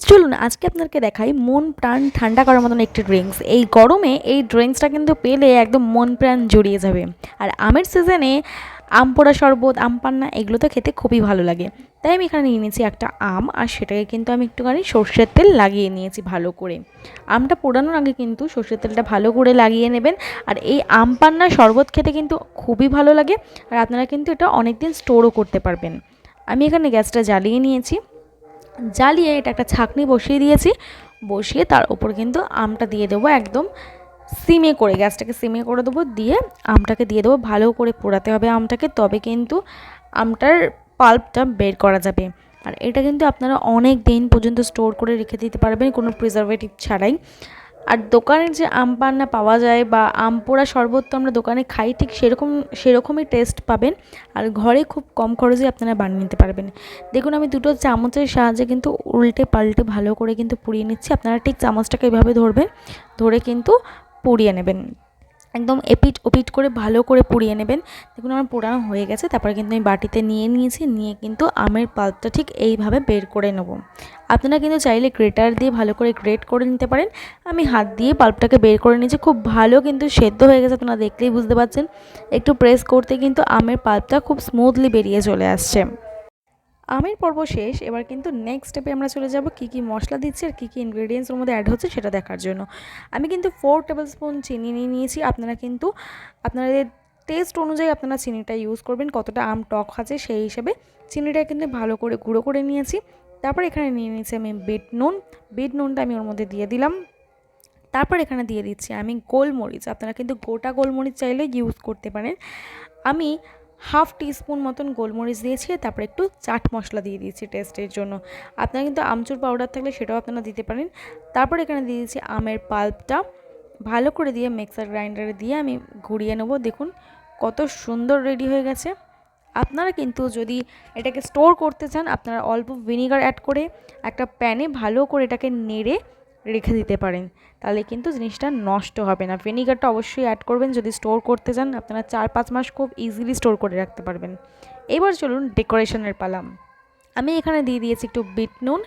চলুন আজকে আপনাদেরকে দেখাই মন প্রাণ ঠান্ডা করার মতন একটি ড্রিঙ্কস। এই গরমে এই ড্রিঙ্কসটা কিন্তু পেলে একদম মন প্রাণ জুড়িয়ে যাবে। আর আমের সিজনে আম পোড়া শরবত, আম পান্না এগুলো তো খেতে খুবই ভালো লাগে। তাই আমি এখানে নিয়ে নিয়েছি একটা আম, আর সেটাকে কিন্তু আমি একটুখানি সর্ষের তেল লাগিয়ে নিয়েছি ভালো করে। আমটা পোড়ানোর আগে কিন্তু সর্ষের তেলটা ভালো করে লাগিয়ে নেবেন। আর এই আম পান্না শরবত খেতে কিন্তু খুবই ভালো লাগে, আর আপনারা কিন্তু এটা অনেক দিন স্টোরও করতে পারবেন। আমি এখানে গ্যাসটা জ্বালিয়ে নিয়েছি, জ্বালিয়ে এটা একটা ছাঁকনি বসিয়ে দিয়েছি। বসিয়ে তার উপর কিন্তু আমটা দিয়ে দেবো একদম সিমে করে, গ্যাসটাকে সিমে করে দেবো। দিয়ে আমটাকে দিয়ে দেবো, ভালো করে পোড়াতে হবে আমটাকে, তবে কিন্তু আমটার পাল্পটা বের করা যাবে। আর এটা কিন্তু আপনারা অনেক দিন পর্যন্ত স্টোর করে রেখে দিতে পারবেন কোনো প্রিজারভেটিভ ছাড়াই। আর দোকানের যে আম পান্না পাওয়া যায় বা আম পোড়া শরবত তো আমরা দোকানে খাই, ঠিক সেরকমই টেস্ট পাবেন। আর ঘরে খুব কম খরচে আপনারা বানিয়ে নিতে পারবেন। দেখুন আমি দুটো চামচের সাহায্যে কিন্তু উল্টে পাল্টে ভালো করে কিন্তু পুড়িয়ে নিচ্ছি। আপনারা ঠিক চামচটাকে এভাবে ধরবেন, ধরে কিন্তু পুড়িয়ে নেবেন, একদম এপিট ওপিট করে ভালো করে পুড়িয়ে নেবেন। দেখুন আমার পোড়ানো হয়ে গেছে। তারপরে কিন্তু আমি বাটিতে নিয়ে নিয়েছি, নিয়ে কিন্তু আমের পাল্পটা ঠিক এইভাবে বের করে নেব। আপনারা কিন্তু চাইলে গ্রেটার দিয়ে ভালো করে গ্রেট করে নিতে পারেন। আমি হাত দিয়ে পাল্পটাকে বের করে নিয়েছি, খুব ভালো কিন্তু সেদ্ধ হয়ে গেছে, আপনারা দেখলেই বুঝতে পারছেন। একটু প্রেস করতে কিন্তু আমের পাল্পটা খুব স্মুথলি বেরিয়ে চলে আসছে। আমের পর্ব শেষ। এবার কিন্তু নেক্সট স্টেপে আমরা চলে যাব কী কী মশলা দিচ্ছি আর কী কী ইনগ্রেডিয়েন্টস ওর মধ্যে অ্যাড হচ্ছে সেটা দেখার জন্য। আমি কিন্তু 4 টেবিল স্পুন চিনি নিয়ে নিয়েছি। আপনারা কিন্তু আপনাদের টেস্ট অনুযায়ী আপনারা চিনিটা ইউজ করবেন, কতটা আম টক আছে সেই হিসেবে চিনিটা কিন্তু ভালো করে গুঁড়ো করে নিয়েছি। তারপর এখানে নিয়ে নিয়েছি আমি বিট নুনটা আমি ওর মধ্যে দিয়ে দিলাম। তারপর এখানে দিয়ে দিচ্ছি আমি গোলমরিচ। আপনারা কিন্তু গোটা গোলমরিচ চাইলে ইউজ করতে পারেন। আমি হাফ টিস্পুন মতন গোলমরিচ দিয়েছি। তারপর একটু চাট মশলা দিয়ে দিয়েছি টেস্টের জন্য। আপনারা কিন্তু আমচুর পাউডার থাকলে সেটাও আপনারা দিতে পারেন। তারপর এখানে দিয়ে দিচ্ছি আমের পাল্পটা, ভালো করে দিয়ে মিক্সার গ্রাইন্ডারে দিয়ে আমি ঘুরিয়ে নেব। দেখুন কত সুন্দর রেডি হয়ে গেছে। আপনারা কিন্তু যদি এটাকে স্টোর করতে চান, আপনারা অল্প ভিনিগার অ্যাড করে একটা প্যানে ভালো করে এটাকে নেড়ে রেখে দিতে পারেন, তাহলে কিন্তু জিনিসটা নষ্ট হবে না। ভিনিগারটা অবশ্যই অ্যাড করবেন যদি স্টোর করতে চান। আপনারা 4-5 মাস খুব ইজিলি স্টোর করে রাখতে পারবেন। এবার চলুন ডেকোরেশনের পালা। আমি এখানে দিয়ে দিয়েছি একটু বিট নুন,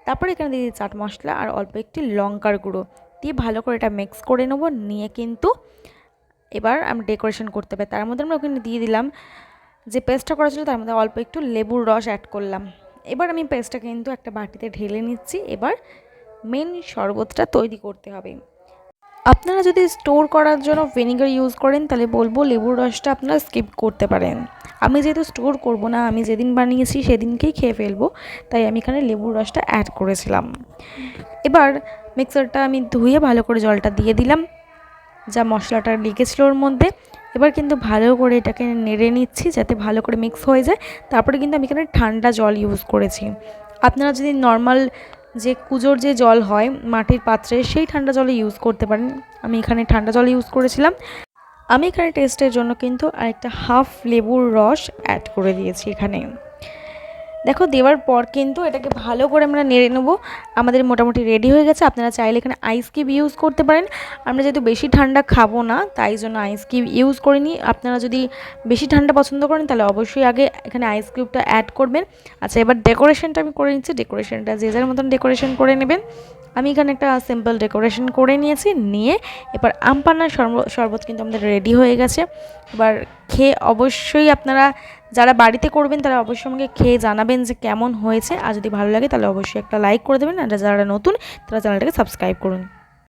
তারপর এখানে দিয়ে দিয়েছি চাট মশলা আর অল্প একটি লঙ্কার গুঁড়ো দিয়ে ভালো করে এটা মিক্স করে নেব। নিয়ে কিন্তু এবার আমি ডেকোরেশন করতে হবে। তার মধ্যে আমরা ওখানে দিয়ে দিলাম যে পেস্টটা করা ছিল, তার মধ্যে অল্প একটু লেবুর রস অ্যাড করলাম। এবার আমি পেস্টটা কিন্তু একটা বাটিতে ঢেলে নিচ্ছি। এবার মেন শরবতটা তৈরি করতে হবে। আপনারা যদি স্টোর করার জন্য ভিনিগার ইউজ করেন তাহলে বলবো লেবুর রসটা আপনারা স্কিপ করতে পারেন। আমি যেহেতু স্টোর করব না, আমি যেদিন বানিয়েছি সেদিনকেই খেয়ে ফেলবো, তাই আমি এখানে লেবুর রসটা অ্যাড করেছিলাম। এবার মিক্সারটা আমি ধুয়ে ভালো করে জলটা দিয়ে দিলাম, যা মশলাটা লেগেছিলো ওর মধ্যে। এবার কিন্তু ভালো করে এটাকে নেড়ে নিচ্ছি যাতে ভালো করে মিক্স হয়ে যায়। তারপরে কিন্তু আমি এখানে ঠান্ডা জল ইউজ করেছি। আপনারা যদি নর্মাল যে কুজোর যে জল হয় মাটির পাত্রে, সেই ঠান্ডা জল ইউজ করতে পারেন। আমি এখানে ঠান্ডা জল ইউজ করেছিলাম। আমি এখানে টেস্টের জন্য কিন্তু আরেকটা হাফ লেবুর রস অ্যাড করে দিয়েছি এখানে। দেখো দেওয়ার পর কিন্তু এটাকে ভালো করে আমরা নেড়ে নেব। আমাদের মোটামুটি রেডি হয়ে গেছে। আপনারা চাইলে এখানে আইস কিউব ইউজ করতে পারেন। আমরা যেহেতু বেশি ঠান্ডা খাবো না তাই জন্য আইস কিউব ইউজ করিনি। আপনারা যদি বেশি ঠান্ডা পছন্দ করেন তাহলে অবশ্যই আগে এখানে আইস কিউবটা অ্যাড করবেন। আচ্ছা এবার ডেকোরেশনটা আমি করে নিচ্ছি। ডেকোরেশনটা যে যার মতন ডেকোরেশন করে নেবেন। আমি এখানে একটা সিম্পল ডেকোরেশন করে নিয়েছি। নিয়ে এবার আম পান্নার শরবত কিন্তু আমাদের রেডি হয়ে গেছে। এবার খেয়ে অবশ্যই আপনারা যারা বাড়িতে করবেন তারা অবশ্যই আমাকে খেয়ে জানাবেন যে কেমন হয়েছে। আর যদি ভালো লাগে তাহলে অবশ্যই একটা লাইক করে দেবেন। আর যারা নতুন তারা চ্যানেলটাকে সাবস্ক্রাইব করুন।